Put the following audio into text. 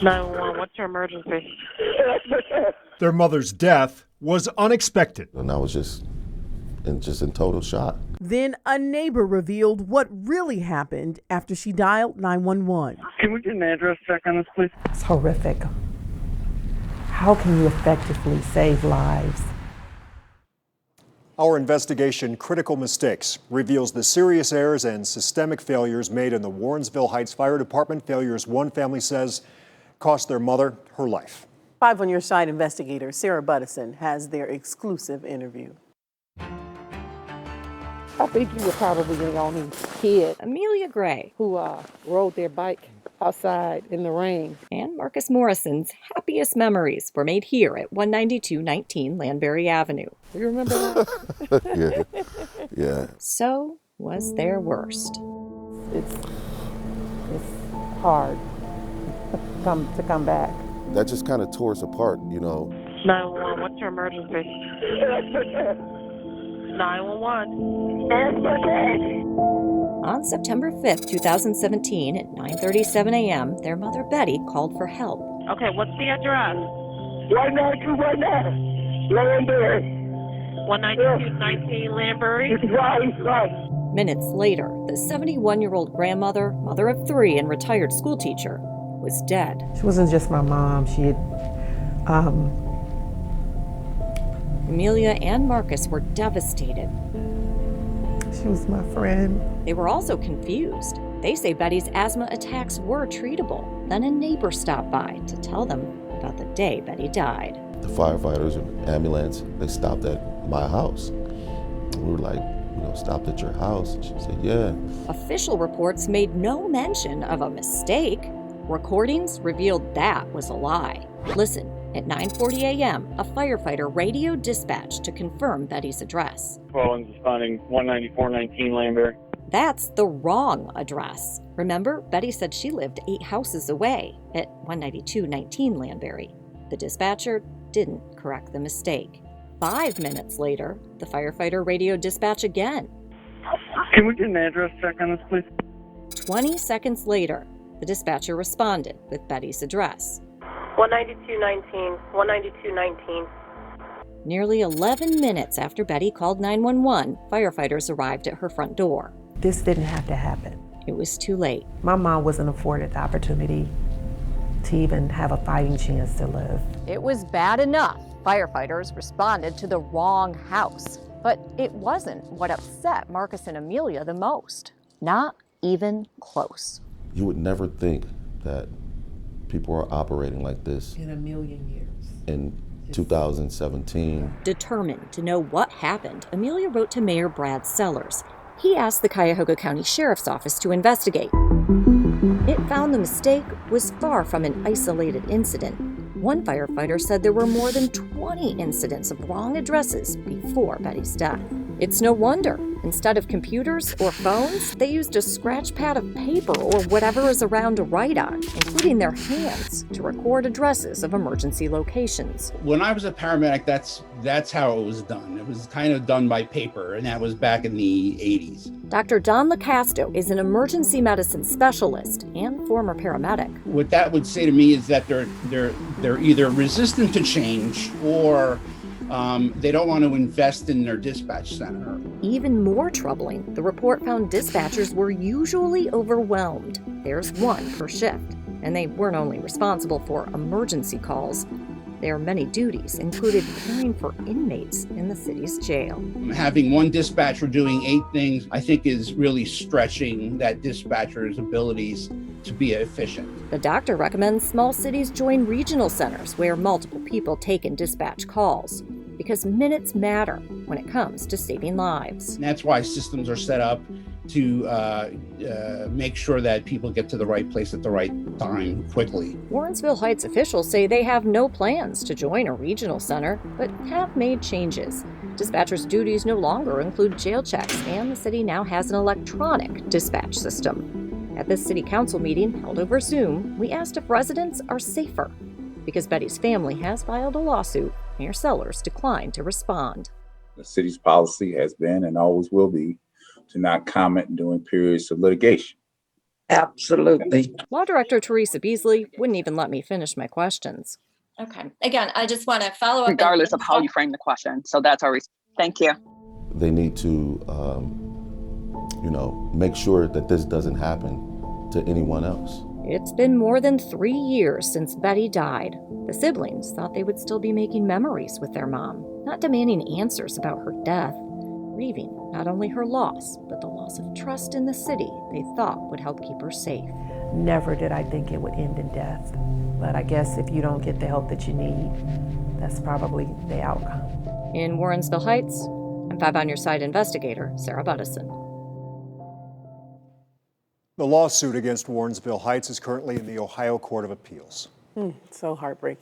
911, what's your emergency? Their mother's death was unexpected. And I was just in total shock. Then a neighbor revealed what really happened after she dialed 911. Can we get an address check on this, please? It's horrific. How can you effectively save lives? Our investigation, Critical Mistakes, reveals the serious errors and systemic failures made in the Warrensville Heights Fire Department. Failures one family says cost their mother her life. 5 on Your Side investigator Sarah Buttison has their exclusive interview. I think you were probably the only kid Amelia Gray, who rode their bike outside in the rain. and Marcus Morrison's happiest memories were made here at 19219 Landbury Avenue. You remember that? Yeah. So was their worst. It's hard to come back. That just kind of tore us apart, you know. 911, what's your emergency? 911. On September 5th, 2017, at 9:37 a.m., their mother Betty called for help. Okay, what's the address? 19219 Landbury. 19219 Landbury? Right. Minutes later, the 71-year-old grandmother, mother of 3 and retired schoolteacher, was dead. She wasn't just my mom. She had, Amelia and Marcus were devastated. she was my friend. They were also confused. They say Betty's asthma attacks were treatable. Then a neighbor stopped by to tell them about the day Betty died. The firefighters and ambulance, they stopped at my house. We were like, stopped at your house? And she said, yeah. Official reports made no mention of a mistake. Recordings revealed that was a lie. Listen, at 9:40 a.m., a firefighter radioed dispatch to confirm Betty's address. Calling responding 19419 Landbury. That's the wrong address. Remember, Betty said she lived 8 houses away at 19219 Landbury. The dispatcher didn't correct the mistake. 5 minutes later, the firefighter radioed dispatch again. Can we get an address check on this, please? 20 seconds later, the dispatcher responded with Betty's address. 19219. 19219. Nearly 11 minutes after Betty called 911, firefighters arrived at her front door. This didn't have to happen. It was too late. My mom wasn't afforded the opportunity to even have a fighting chance to live. It was bad enough firefighters responded to the wrong house, but it wasn't what upset Marcus and Amelia the most. Not even close. You would never think that people are operating like this In a million years. in 2017. Determined to know what happened, Amelia wrote to Mayor Brad Sellers. He asked the Cuyahoga County Sheriff's Office to investigate. It found the mistake was far from an isolated incident. One firefighter said there were more than 20 incidents of wrong addresses before Betty's death. It's no wonder. Instead of computers or phones, they used a scratch pad of paper or whatever is around to write on, including their hands, to record addresses of emergency locations. When I was a paramedic, that's how it was done. It was kind of done by paper, and that was back in the 80s. Dr. Don LaCasto is an emergency medicine specialist and former paramedic. What that would say to me is that they're either resistant to change or they don't want to invest in their dispatch center. Even more troubling, the report found dispatchers were usually overwhelmed. There's one per shift, and they weren't only responsible for emergency calls. Their many duties included caring for inmates in the city's jail. Having one dispatcher doing 8 things, I think, is really stretching that dispatcher's abilities to be efficient. The doctor recommends small cities join regional centers where multiple people take and dispatch calls, because minutes matter when it comes to saving lives. And that's why systems are set up to make sure that people get to the right place at the right time quickly. Warrensville Heights officials say they have no plans to join a regional center, but have made changes. Dispatchers' duties no longer include jail checks, and the city now has an electronic dispatch system. At this city council meeting held over Zoom, we asked if residents are safer. Because Betty's family has filed a lawsuit, Mayor Sellers declined to respond. The city's policy has been and always will be to not comment during periods of litigation. Absolutely. Law Director Teresa Beasley wouldn't even let me finish my questions. Okay. Again, I just want to follow up. Regardless of how you frame the question. So that's our thank you. They need to, make sure that this doesn't happen to anyone else. It's been more than 3 years since Betty died. The siblings thought they would still be making memories with their mom, not demanding answers about her death, grieving not only her loss, but the loss of trust in the city they thought would help keep her safe. Never did I think it would end in death. But I guess if you don't get the help that you need, that's probably the outcome. In Warrensville Heights, I'm 5 on Your Side investigator Sarah Buttison. The lawsuit against Warrensville Heights is currently in the Ohio Court of Appeals. So heartbreaking.